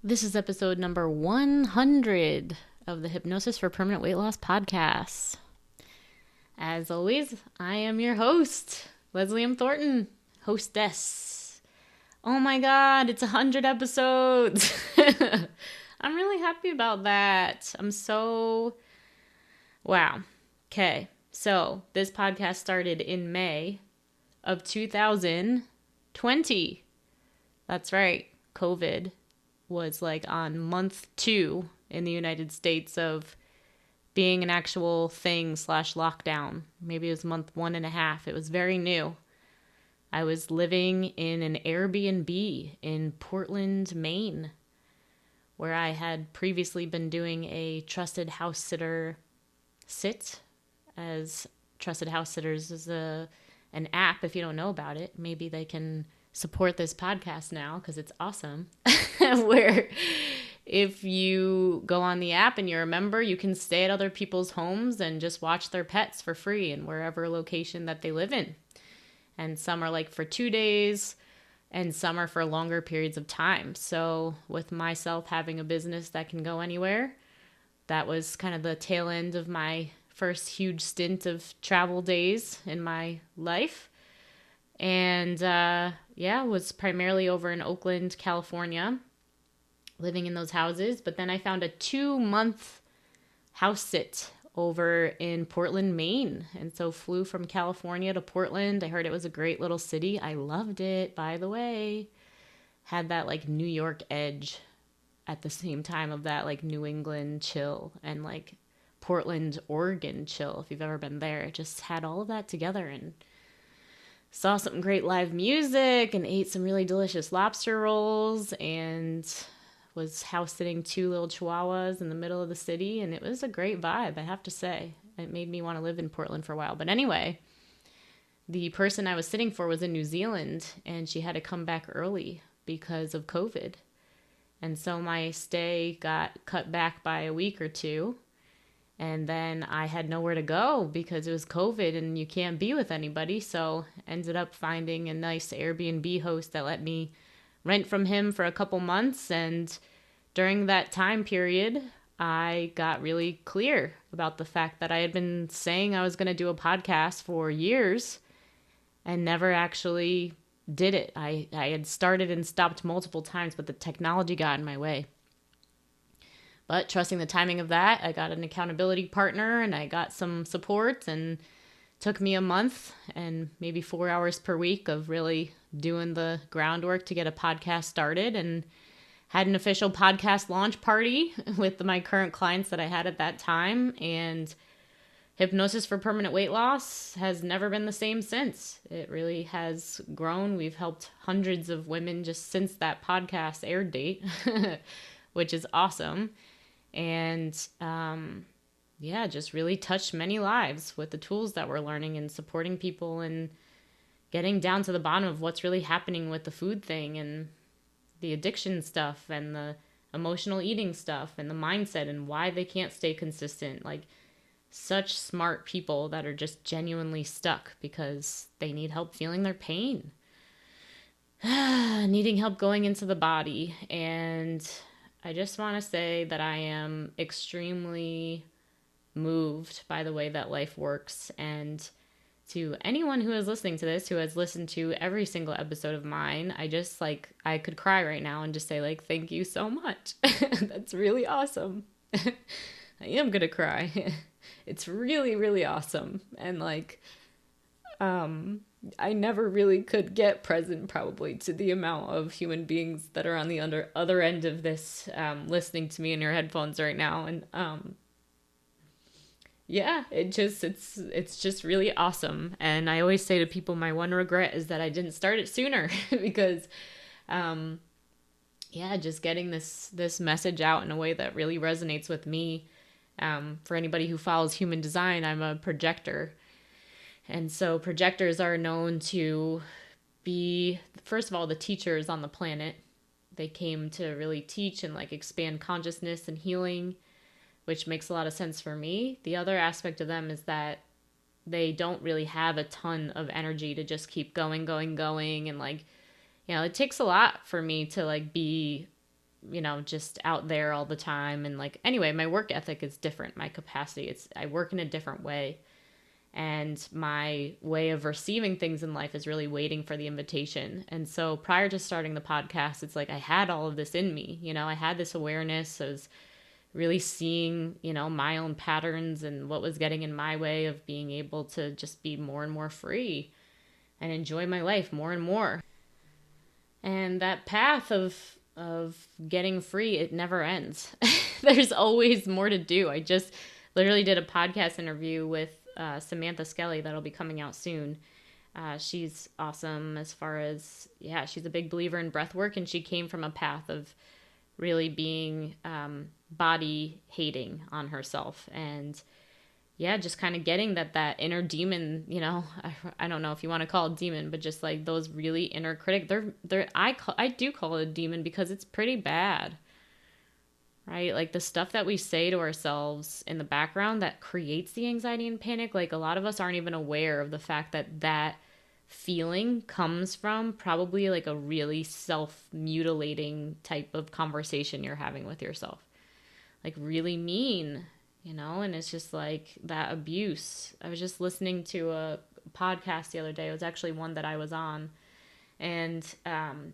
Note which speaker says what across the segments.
Speaker 1: This is episode number 100 of the Hypnosis for Permanent Weight Loss podcast. As always, I am your host, Leslie M. Thornton, hostess. Oh my God, it's 100 episodes. I'm really happy about that. Wow. Okay, so this podcast started in May of 2020. That's right, COVID was like on month 2 in the United States of being an actual thing / lockdown. Maybe it was month 1.5. It was very new. I was living in an Airbnb in Portland, Maine, where I had previously been doing a trusted house sitter sit. As Trusted House Sitters is an app. If you don't know about it, maybe they can support this podcast now because it's awesome. Where if you go on the app and you're a member, you can stay at other people's homes and just watch their pets for free in wherever location that they live in. And some are like for 2 days and some are for longer periods of time. So with myself having a business that can go anywhere, that was kind of the tail end of my first huge stint of travel days in my life. And was primarily over in Oakland, California, living in those houses. But then I found a 2-month house sit over in Portland, Maine. And so flew from California to Portland. I heard it was a great little city. I loved it, by the way. Had that like New York edge at the same time of that like New England chill and like Portland, Oregon chill. If you've ever been there, it just had all of that together, and saw some great live music and ate some really delicious lobster rolls and was house sitting 2 little chihuahuas in the middle of the city. And it was a great vibe, I have to say. It made me want to live in Portland for a while. But anyway, the person I was sitting for was in New Zealand and she had to come back early because of COVID. And so my stay got cut back by a week or 2. And then I had nowhere to go because it was COVID and you can't be with anybody. So ended up finding a nice Airbnb host that let me rent from him for a couple months. And during that time period, I got really clear about the fact that I had been saying I was going to do a podcast for years and never actually did it. I had started and stopped multiple times, but the technology got in my way. But trusting the timing of that, I got an accountability partner and I got some support, and took me a month and maybe 4 hours per week of really doing the groundwork to get a podcast started, and had an official podcast launch party with my current clients that I had at that time. And Hypnosis for Permanent Weight Loss has never been the same since. It really has grown. We've helped hundreds of women just since that podcast air date, which is awesome. And just really touched many lives with the tools that we're learning and supporting people and getting down to the bottom of what's really happening with the food thing and the addiction stuff and the emotional eating stuff and the mindset and why they can't stay consistent. Like, such smart people that are just genuinely stuck because they need help feeling their pain, needing help going into the body. And I just want to say that I am extremely moved by the way that life works. And to anyone who is listening to this, who has listened to every single episode of mine, I could cry right now and just say thank you so much. That's really awesome. I am going to cry. It's really, really awesome. And I never really could get present probably to the amount of human beings that are on the other end of this, listening to me in your headphones right now. And it's just really awesome. And I always say to people, my one regret is that I didn't start it sooner because just getting this message out in a way that really resonates with me. For anybody who follows human design, I'm a projector. And so projectors are known to be, first of all, the teachers on the planet. They came to really teach and expand consciousness and healing, which makes a lot of sense for me. The other aspect of them is that they don't really have a ton of energy to just keep going. And it takes a lot for me to be just out there all the time. And like, anyway, my work ethic is different. My capacity, I work in a different way. And my way of receiving things in life is really waiting for the invitation. And so prior to starting the podcast, it's like I had all of this in me. I had this awareness. I was really seeing, my own patterns and what was getting in my way of being able to just be more and more free and enjoy my life more and more. And that path of getting free, it never ends. There's always more to do. I just literally did a podcast interview with Samantha Skelly that'll be coming out soon. She's awesome as far as, she's a big believer in breath work, and she came from a path of really being body hating on herself. And just kind of getting that inner demon, I don't know if you want to call it demon, but just like those really inner critic, I do call it a demon because it's pretty bad. Right? Like the stuff that we say to ourselves in the background that creates the anxiety and panic. Like a lot of us aren't even aware of the fact that feeling comes from probably like a really self-mutilating type of conversation you're having with yourself. Like really mean, and it's just like that abuse. I was just listening to a podcast the other day. It was actually one that I was on. And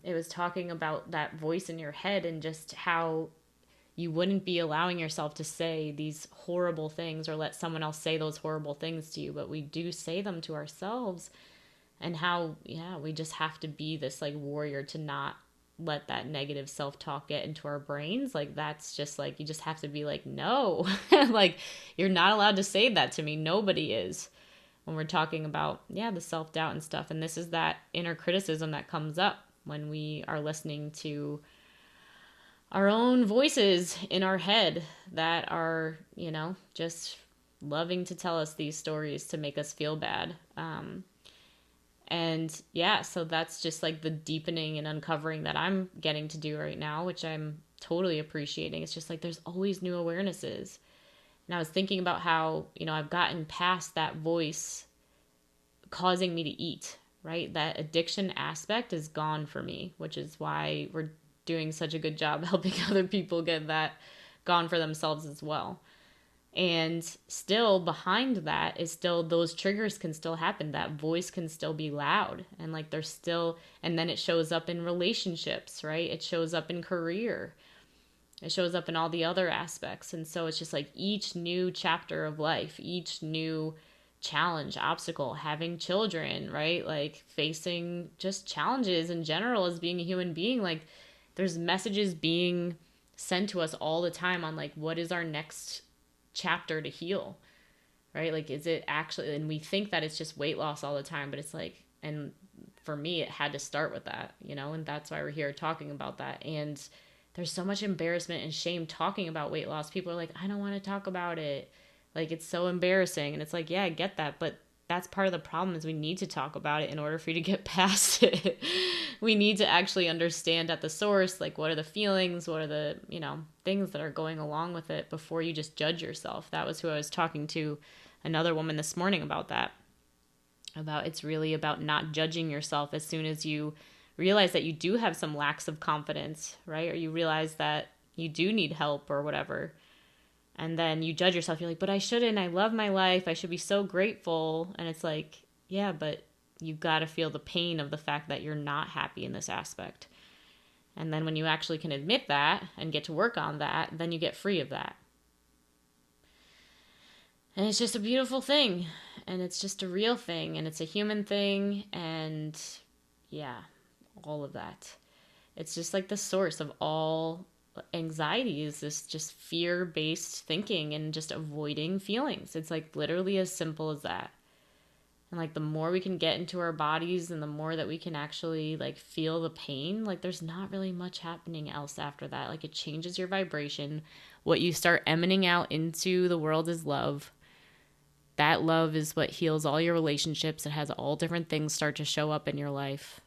Speaker 1: it was talking about that voice in your head and just how you wouldn't be allowing yourself to say these horrible things or let someone else say those horrible things to you, but we do say them to ourselves. And how, we just have to be this like warrior to not let that negative self-talk get into our brains. Like that's just like, you just have to be like, no, like you're not allowed to say that to me. Nobody is, when we're talking about, the self-doubt and stuff. And this is that inner criticism that comes up when we are listening to our own voices in our head that are, just loving to tell us these stories to make us feel bad. So that's just like the deepening and uncovering that I'm getting to do right now, which I'm totally appreciating. It's just like there's always new awarenesses. And I was thinking about how, I've gotten past that voice causing me to eat, right? That addiction aspect is gone for me, which is why we're doing such a good job helping other people get that gone for themselves as well. And still behind that is still those triggers can still happen. That voice can still be loud, and like there's still, and then it shows up in relationships, right? It shows up in career. It shows up in all the other aspects. And so it's just like each new chapter of life, each new challenge, obstacle, having children, right? Like facing just challenges in general as being a human being, like there's messages being sent to us all the time on like, what is our next chapter to heal, right? Like, is it actually, and we think that it's just weight loss all the time, but it's like, and for me, it had to start with that, and that's why we're here talking about that. And there's so much embarrassment and shame talking about weight loss. People are like, I don't want to talk about it. Like, it's so embarrassing. And it's like, yeah, I get that, but that's part of the problem is we need to talk about it in order for you to get past it. We need to actually understand at the source, like what are the feelings, what are the, things that are going along with it before you just judge yourself. That was who I was talking to, another woman this morning about that. About it's really about not judging yourself as soon as you realize that you do have some lacks of confidence, right? Or you realize that you do need help or whatever. And then you judge yourself. You're like, but I shouldn't. I love my life. I should be so grateful. And it's like, yeah, but you got to feel the pain of the fact that you're not happy in this aspect. And then when you actually can admit that and get to work on that, then you get free of that. And it's just a beautiful thing. And it's just a real thing. And it's a human thing. And all of that. It's just like the source of all anxiety is this just fear-based thinking and just avoiding feelings. It's like literally as simple as that. And like the more we can get into our bodies and the more that we can actually like feel the pain, like there's not really much happening else after that. Like it changes your vibration. What you start emanating out into the world is love. That love is what heals all your relationships. It has all different things start to show up in your life.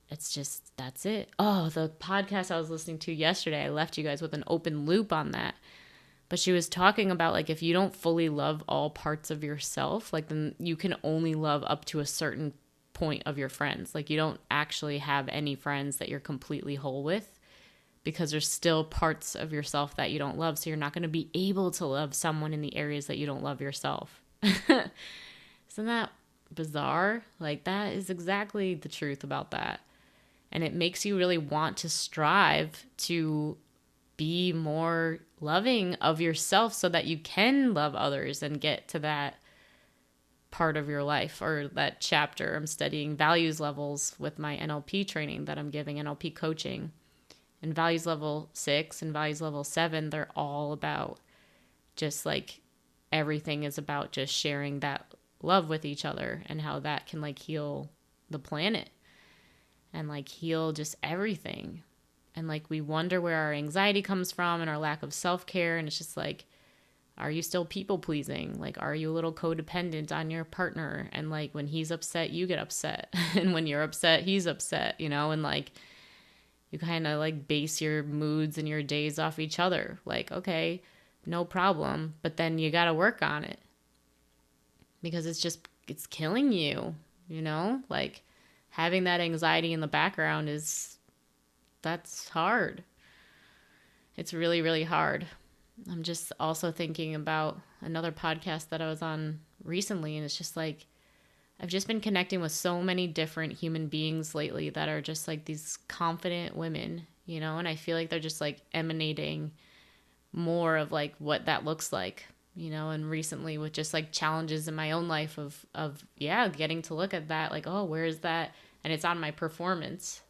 Speaker 1: It's just, that's it. Oh, the podcast I was listening to yesterday, I left you guys with an open loop on that. But she was talking about like, if you don't fully love all parts of yourself, like then you can only love up to a certain point of your friends. Like you don't actually have any friends that you're completely whole with because there's still parts of yourself that you don't love. So you're not going to be able to love someone in the areas that you don't love yourself. Isn't that bizarre? Like, that is exactly the truth about that. And it makes you really want to strive to be more loving of yourself so that you can love others and get to that part of your life or that chapter. I'm studying values levels with my NLP training that I'm giving, NLP coaching. And values level 6 and values level 7, they're all about just like everything is about just sharing that love with each other and how that can like heal the planet and like heal just everything. And like we wonder where our anxiety comes from and our lack of self-care. And it's just like, are you still people pleasing? Like, are you a little codependent on your partner? And like when he's upset, you get upset. And when you're upset, he's upset, you know? And like you kind of like base your moods and your days off each other. Like, okay, no problem. But then you got to work on it because it's killing you, you know? Like having that anxiety in the background that's hard. It's really, really hard. I'm just also thinking about another podcast that I was on recently, and it's just like, I've just been connecting with so many different human beings lately that are just like these confident women, you know, and I feel like they're just like emanating more of like what that looks like, you know, and recently with just like challenges in my own life of getting to look at that, like, oh, where is that? And it's on my performance.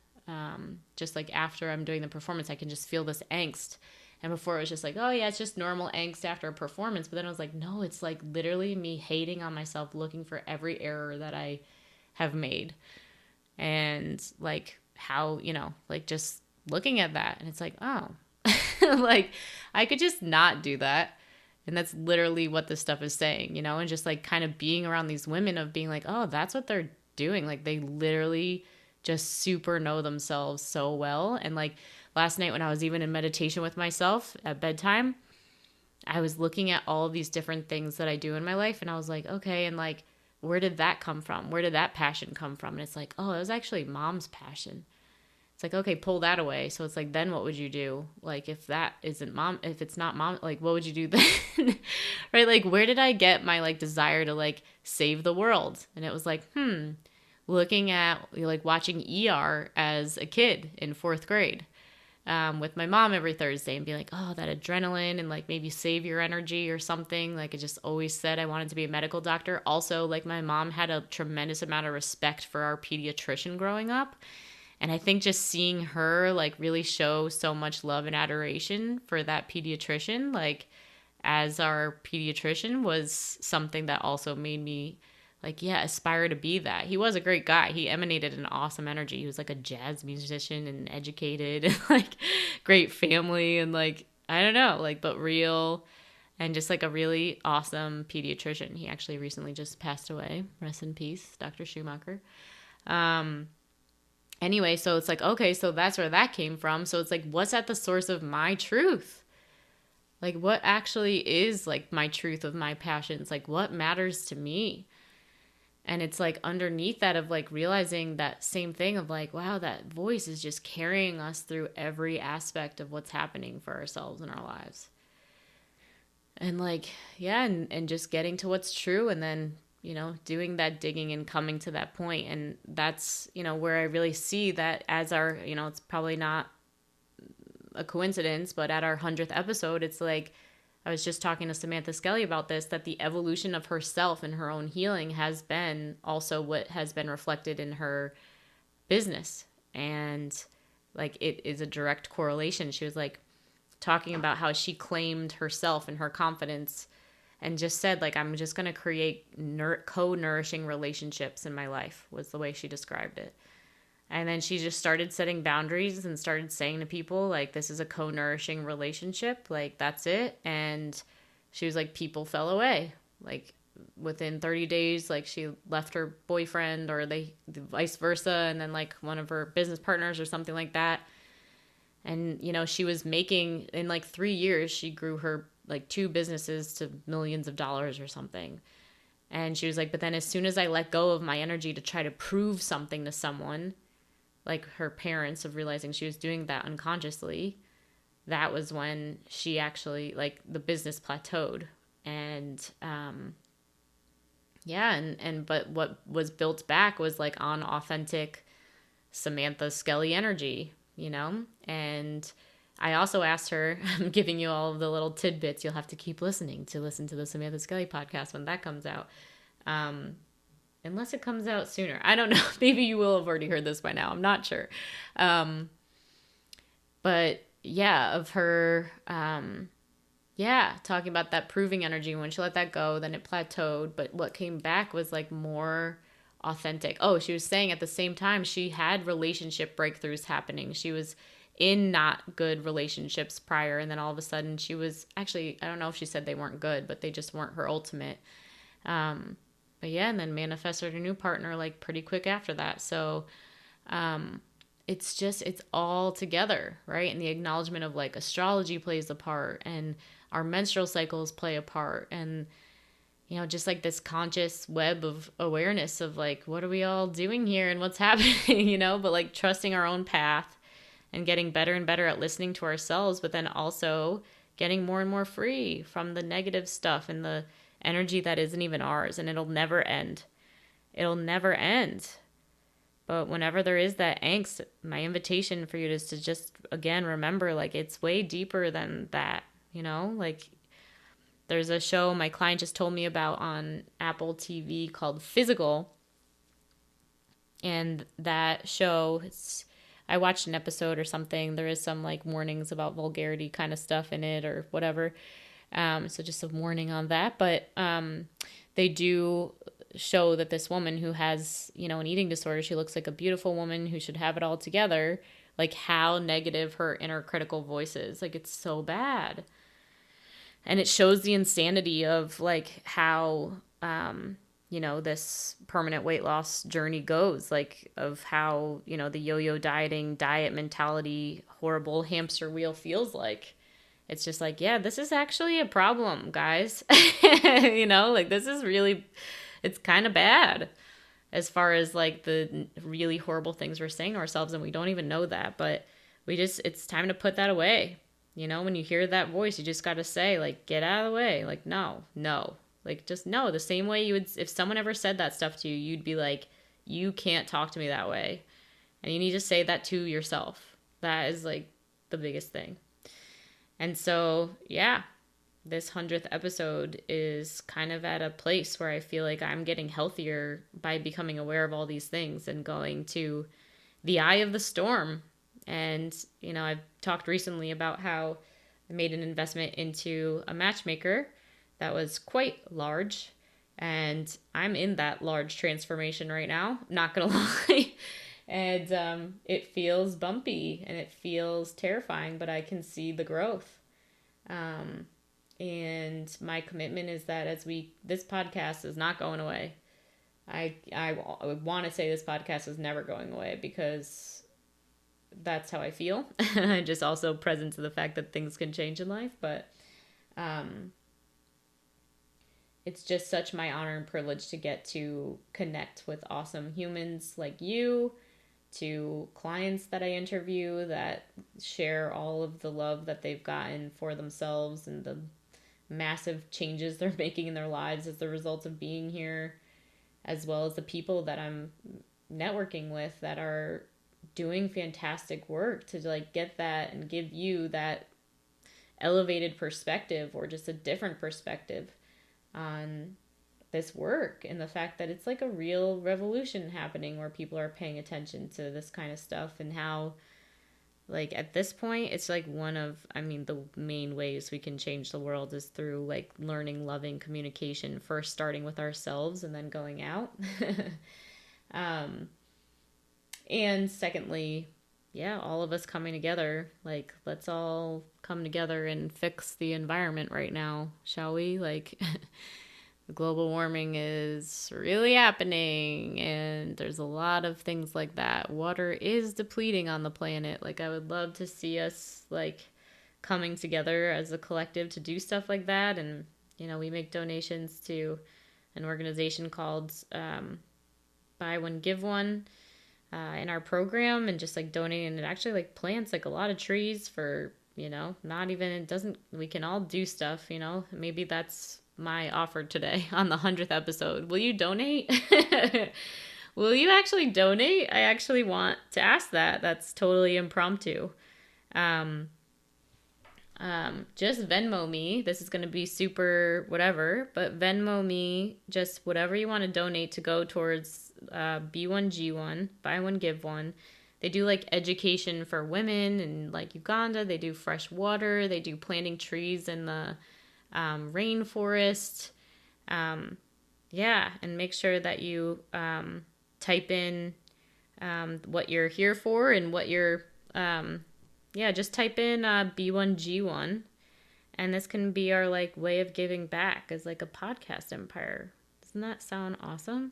Speaker 1: Just like after I'm doing the performance, I can just feel this angst. And before it was just like, oh yeah, it's just normal angst after a performance. But then I was like, no, it's like literally me hating on myself, looking for every error that I have made. And like how, you know, like just looking at that. And it's like, oh, like I could just not do that. And that's literally what this stuff is saying, you know, and just like kind of being around these women of being like, oh, that's what they're doing. Like they literally just super know themselves so well. And like last night when I was even in meditation with myself at bedtime, I was looking at all of these different things that I do in my life. And I was like, okay, and like, where did that come from? Where did that passion come from? And it's like, oh, it was actually mom's passion. It's like, okay, pull that away. So it's like, then what would you do? Like, if that isn't mom, if it's not mom, like, what would you do then? Right? Like, where did I get my like desire to like save the world? And it was like, looking at like watching ER as a kid in 4th grade with my mom every Thursday and be like, oh, that adrenaline and like maybe save your energy or something. Like I just always said I wanted to be a medical doctor. Also, like my mom had a tremendous amount of respect for our pediatrician growing up. And I think just seeing her like really show so much love and adoration for that pediatrician, like as our pediatrician, was something that also made me like, yeah, aspire to be that. He was a great guy. He emanated an awesome energy. He was like a jazz musician and educated and like great family and like, I don't know, like, but real and just like a really awesome pediatrician. He actually recently just passed away. Rest in peace, Dr. Schumacher. Anyway, so it's like, okay, so that's where that came from. So it's like, what's at the source of my truth? Like, what actually is like my truth of my passions? Like, what matters to me? And it's like underneath that of like realizing that same thing of like, wow, that voice is just carrying us through every aspect of what's happening for ourselves in our lives. And like, yeah, and just getting to what's true and then, you know, doing that digging and coming to that point. And that's, you know, where I really see that as our, you know, it's probably not a coincidence, but at our 100th episode, it's like, I was just talking to Samantha Skelly about this, that the evolution of herself and her own healing has been also what has been reflected in her business. And like, it is a direct correlation. She was like talking about how she claimed herself and her confidence and just said like, I'm just going to create co-nourishing relationships in my life, was the way she described it. And then she just started setting boundaries and started saying to people, like, this is a co-nourishing relationship. Like, that's it. And she was like, people fell away. Like, within 30 days, like, she left her boyfriend or they vice versa. And then, like, one of her business partners or something like that. And, you know, she was making, in, like, 3 years, she grew her, like, 2 businesses to millions of dollars or something. And she was like, but then as soon as I let go of my energy to try to prove something to someone, like her parents, of realizing she was doing that unconsciously, that was when she actually, like, the business plateaued. And yeah, but what was built back was like on authentic Samantha Skelly energy, you know? And I also asked her, I'm giving you all of the little tidbits. You'll have to keep listening to listen to the Samantha Skelly podcast when that comes out. Unless it comes out sooner. I don't know. Maybe you will have already heard this by now. I'm not sure. But yeah, of her, yeah, talking about that proving energy. When she let that go, then it plateaued. But what came back was like more authentic. Oh, she was saying at the same time she had relationship breakthroughs happening. She was in not good relationships prior, and then all of a sudden she was actually, I don't know if she said they weren't good, but they just weren't her ultimate. But yeah, and then manifested a new partner like pretty quick after that. So it's all together, right? And the acknowledgement of like astrology plays a part, and our menstrual cycles play a part, and you know, just like this conscious web of awareness of like, what are we all doing here and what's happening, you know, but like trusting our own path and getting better and better at listening to ourselves, but then also getting more and more free from the negative stuff and the energy that isn't even ours, and it'll never end. It'll never end. But whenever there is that angst, my invitation for you is to just, again, remember, like, it's way deeper than that, you know? Like, there's a show my client just told me about on Apple TV called Physical. And that show, I watched an episode or something. There is some, like, warnings about vulgarity kind of stuff in it or whatever. So just a warning on that. But they do show that this woman who has, you know, an eating disorder, she looks like a beautiful woman who should have it all together, like how negative her inner critical voice is. Like, it's so bad. And it shows the insanity of like how, you know, this permanent weight loss journey goes, like of how, you know, the yo-yo dieting, diet mentality, horrible hamster wheel feels like. It's just like, yeah, this is actually a problem, guys. You know, like this is really, it's kind of bad as far as like the really horrible things we're saying to ourselves, and we don't even know that, but it's time to put that away. You know, when you hear that voice, you just got to say like, get out of the way. Like, no, like just no. The same way you would, if someone ever said that stuff to you, you'd be like, you can't talk to me that way. And you need to say that to yourself. That is like the biggest thing. And so, yeah, this 100th episode is kind of at a place where I feel like I'm getting healthier by becoming aware of all these things and going to the eye of the storm. And, you know, I've talked recently about how I made an investment into a matchmaker that was quite large. And I'm in that large transformation right now, not going to lie. And it feels bumpy and it feels terrifying, but I can see the growth. And my commitment is that this podcast is not going away. I would want to say this podcast is never going away because that's how I feel. I'm just also present to the fact that things can change in life, but it's just such my honor and privilege to get to connect with awesome humans like you, to clients that I interview that share all of the love that they've gotten for themselves and the massive changes they're making in their lives as the result of being here, as well as the people that I'm networking with that are doing fantastic work to like get that and give you that elevated perspective or just a different perspective on this work, and the fact that it's like a real revolution happening where people are paying attention to this kind of stuff, and how like at this point it's like the main ways we can change the world is through like learning, loving, communication, first starting with ourselves and then going out. And secondly, yeah, all of us coming together, like let's all come together and fix the environment right now, shall we? Like global warming is really happening, and there's a lot of things like that. Water is depleting on the planet. Like I would love to see us like coming together as a collective to do stuff like that. And you know, we make donations to an organization called Buy One Give One in our program, and just like donating, and it actually like plants like a lot of trees for not even, it doesn't, we can all do stuff, maybe that's my offer today on the 100th episode. Will you donate? Will you actually donate? I actually want to ask that. That's totally impromptu. Um, just Venmo me. This is going to be super whatever, but Venmo me just whatever you want to donate to go towards B1G1, buy one, give one. They do like education for women in like Uganda. They do fresh water. They do planting trees in the rainforest. Yeah, and make sure that you type in what you're here for and what you're just type in B1G1, and this can be our like way of giving back as like a podcast empire. Doesn't that sound awesome?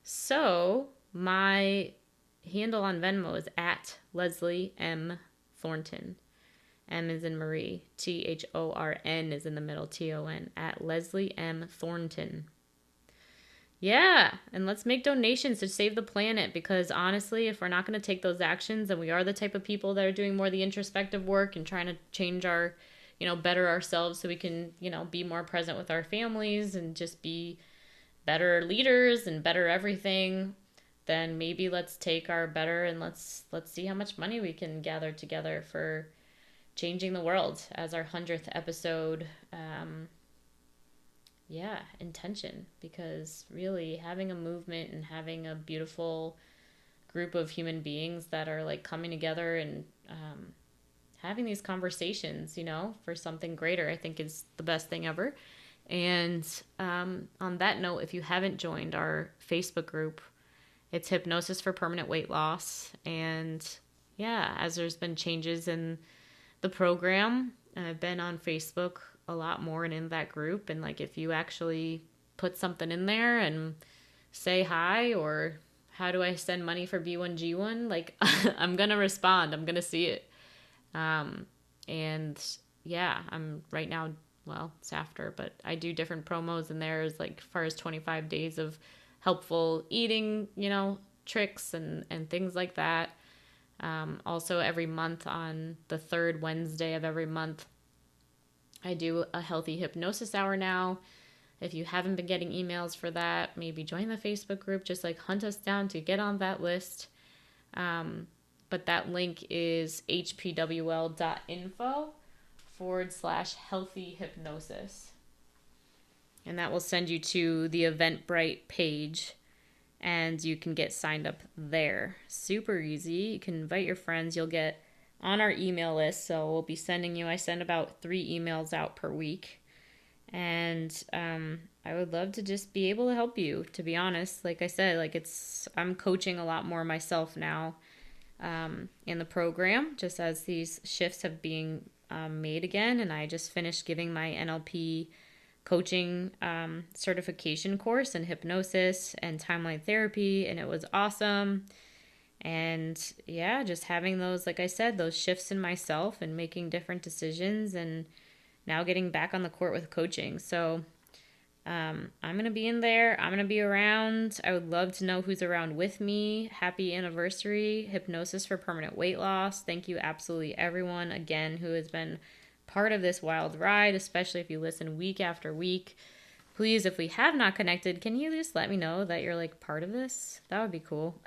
Speaker 1: So my handle on Venmo is at Leslie M. Thornton. M is in Marie. Thorn is in the middle. Ton at Leslie M. Thornton. Yeah, and let's make donations to save the planet, because honestly, if we're not going to take those actions, and we are the type of people that are doing more of the introspective work and trying to change our, better ourselves so we can, be more present with our families and just be better leaders and better everything, then maybe let's take our better and let's see how much money we can gather together for changing the world as our 100th episode intention. Because really having a movement and having a beautiful group of human beings that are like coming together and having these conversations, for something greater, I think is the best thing ever. And on that note, if you haven't joined our Facebook group, it's Hypnosis for Permanent Weight Loss. And yeah, as there's been changes in the program, I've been on Facebook a lot more and in that group. And like, if you actually put something in there and say hi, or how do I send money for B1G1, like I'm going to respond. I'm going to see it. And yeah, I'm right now, well, it's after, but I do different promos in there as like far as 25 days of helpful eating, tricks and things like that. Also every month on the third Wednesday of every month, I do a healthy hypnosis hour now. If you haven't been getting emails for that, maybe join the Facebook group, just like hunt us down to get on that list. But that link is hpwl.info/healthy hypnosis. And that will send you to the Eventbrite page, and you can get signed up there. Super easy. You can invite your friends. You'll get on our email list. So we'll be sending you, I send about 3 emails out per week. And I would love to just be able to help you, to be honest. Like I said, like I'm coaching a lot more myself now in the program, just as these shifts have been made again. And I just finished giving my NLP coaching certification course in hypnosis and timeline therapy, and it was awesome. And yeah, just having those, like I said, those shifts in myself and making different decisions, and now getting back on the court with coaching. So I'm going to be in there. I'm going to be around. I would love to know who's around with me. Happy anniversary, Hypnosis for Permanent Weight Loss. Thank you absolutely everyone again who has been part of this wild ride, especially if you listen week after week. Please, if we have not connected, can you just let me know that you're like part of this? That would be cool.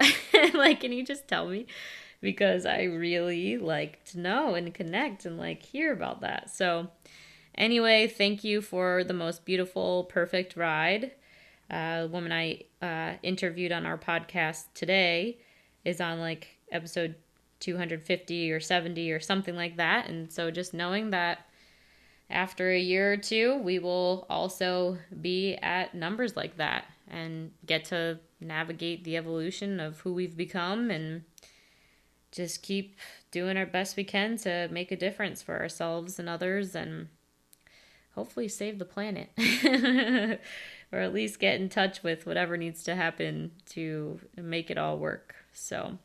Speaker 1: Like, can you just tell me? Because I really like to know and connect and like hear about that. So anyway, thank you for the most beautiful, perfect ride. The woman I interviewed on our podcast today is on like episode 250 or 70 or something like that. And so just knowing that after a year or two, we will also be at numbers like that and get to navigate the evolution of who we've become and just keep doing our best we can to make a difference for ourselves and others, and hopefully save the planet or at least get in touch with whatever needs to happen to make it all work. So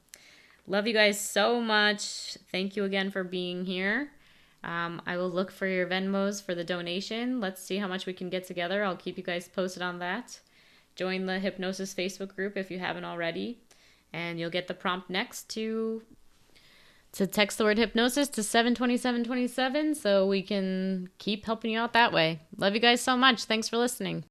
Speaker 1: love you guys so much. Thank you again for being here. I will look for your Venmos for the donation. Let's see how much we can get together. I'll keep you guys posted on that. Join the Hypnosis Facebook group if you haven't already, and you'll get the prompt next to to text the word hypnosis to 72727 so we can keep helping you out that way. Love you guys so much. Thanks for listening.